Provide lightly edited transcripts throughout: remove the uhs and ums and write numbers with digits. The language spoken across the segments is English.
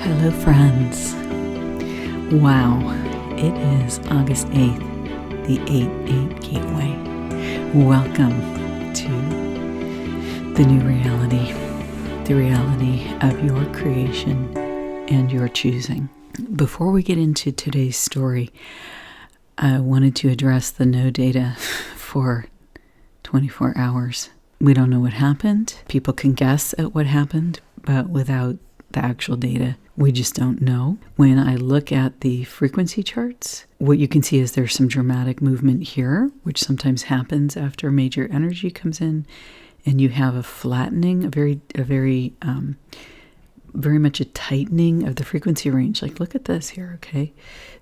Hello, friends. Wow, it is August 8th, the 8-8 Gateway. Welcome to the new reality, the reality of your creation and your choosing. Before we get into today's story, I wanted to address the no data for 24 hours. We don't know what happened. People can guess at what happened, but without the actual data, we just don't know. When I look at the frequency charts, what you can see is there's some dramatic movement here, which sometimes happens after major energy comes in, and you have a flattening, very much a tightening of the frequency range. Like, look at this here, okay?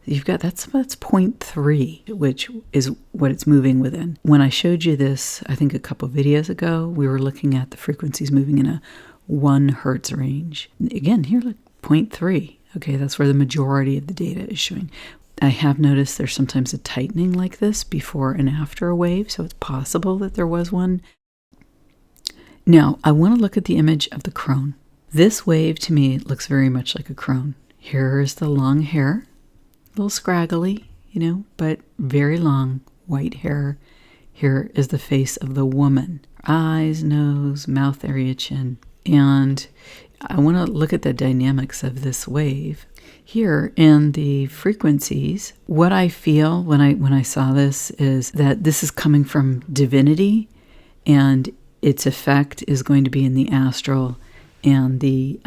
You've got, that's 0.3, which is what it's moving within. When I showed you this, I think a couple of videos ago, we were looking at the frequencies moving in a 1 hertz range. Again, here, look, 0.3. Okay, that's where the majority of the data is showing. I have noticed there's sometimes a tightening like this before and after a wave, so it's possible that there was one. Now, I want to look at the image of the crone. This wave, to me, looks very much like a crone. Here is the long hair, a little scraggly, but very long white hair. Here is the face of the woman. Eyes, nose, mouth area, chin. And I want to look at the dynamics of this wave. Here in the frequencies, what I feel when I saw this is that this is coming from divinity, and its effect is going to be in the astral and the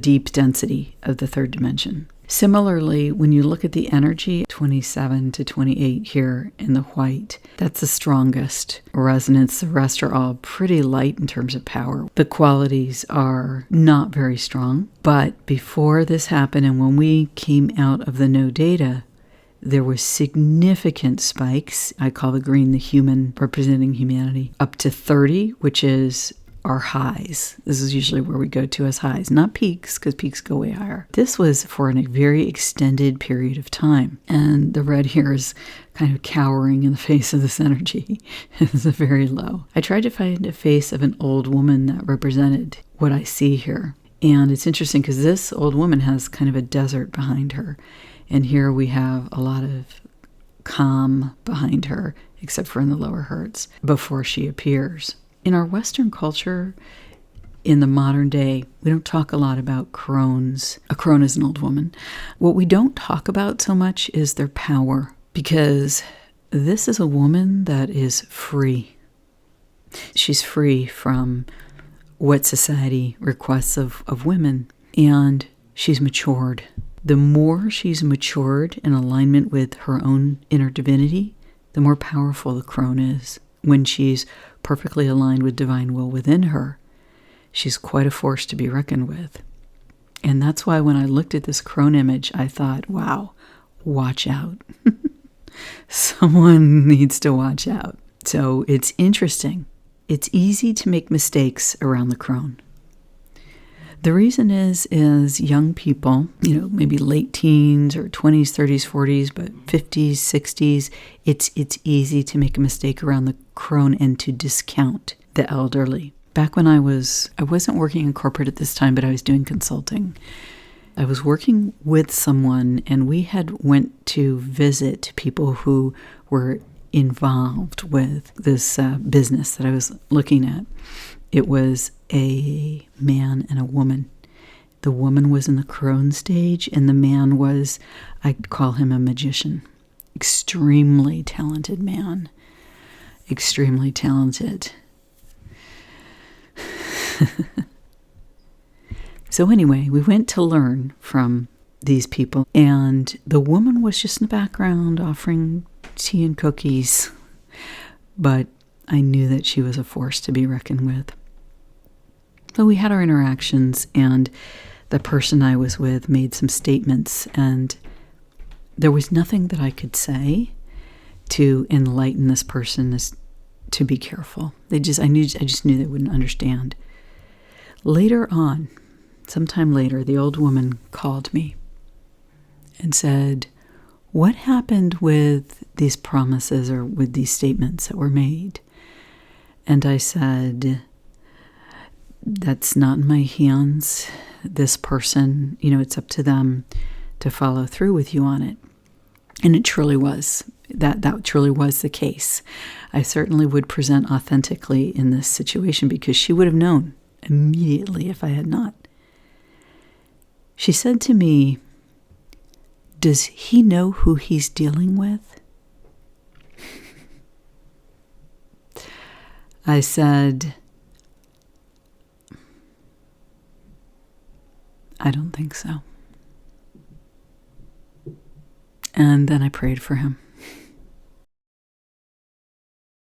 deep density of the third dimension. Similarly, when you look at the energy, 27 to 28 here in the white, that's the strongest resonance. The rest are all pretty light in terms of power. The qualities are not very strong. But before this happened, and when we came out of the no data, there was significant spikes. I call the green the human, representing humanity, up to 30, which is our highs. This is usually where we go to as highs, not peaks, because peaks go way higher. This was for a very extended period of time. And the red here is kind of cowering in the face of this energy. It's very low. I tried to find a face of an old woman that represented what I see here. And it's interesting because this old woman has kind of a desert behind her. And here we have a lot of calm behind her, except for in the lower hertz, before she appears. In our Western culture, in the modern day, we don't talk a lot about crones. A crone is an old woman. What we don't talk about so much is their power, because this is a woman that is free. She's free from what society requests of women, and she's matured. The more she's matured in alignment with her own inner divinity, the more powerful the crone is. When she's perfectly aligned with divine will within her, she's quite a force to be reckoned with. And that's why when I looked at this crone image, I thought, wow, watch out. Someone needs to watch out. So it's interesting. It's easy to make mistakes around the crone. The reason is young people, maybe late teens or 20s, 30s, 40s, but 50s, 60s, it's easy to make a mistake around the crone and to discount the elderly. Back when I wasn't working in corporate at this time, but I was doing consulting. I was working with someone, and we had went to visit people who were involved with this business that I was looking at. It was a man and a woman. The woman was in the crone stage, and the man was, I'd call him a magician. Extremely talented man. Extremely talented. So anyway, we went to learn from these people, and the woman was just in the background offering tea and cookies. But I knew that she was a force to be reckoned with. So we had our interactions, and the person I was with made some statements, and there was nothing that I could say to enlighten this person as to be careful. I just knew they wouldn't understand. Later on, sometime later, the old woman called me and said, "What happened with these promises or with these statements that were made?" And I said, "That's not in my hands. this person, it's up to them to follow through with you on it. And it truly was. That truly was the case. I certainly would present authentically in this situation because she would have known immediately if I had not. She said to me, "Does he know who he's dealing with?" I said, "I don't think so." And then I prayed for him.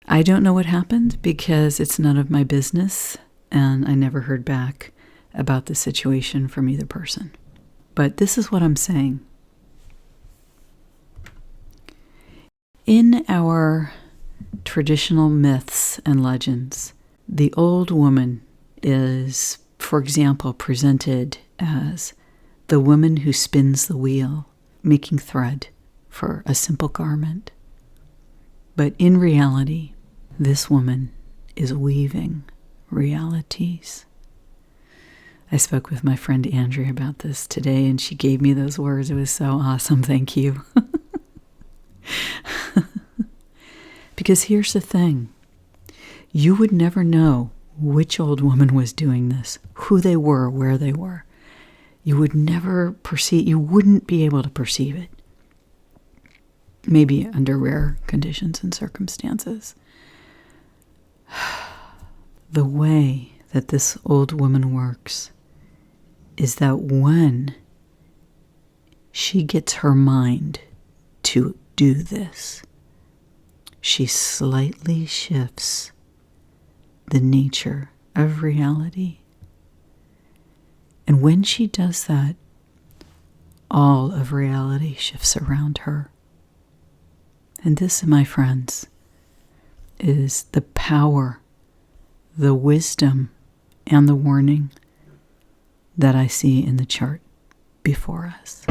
I don't know what happened because it's none of my business, and I never heard back about the situation from either person. But this is what I'm saying. In our traditional myths and legends, the old woman is, for example, presented as the woman who spins the wheel, making thread for a simple garment. But in reality, this woman is weaving realities. I spoke with my friend Andrea about this today, and she gave me those words. It was so awesome. Thank you. Because here's the thing. You would never know which old woman was doing this, who they were, where they were. You would never perceive, you wouldn't be able to perceive it. Maybe under rare conditions and circumstances. The way that this old woman works is that when she gets her mind to do this, she slightly shifts the nature of reality. And when she does that, all of reality shifts around her. And this, my friends, is the power, the wisdom, and the warning that I see in the chart before us.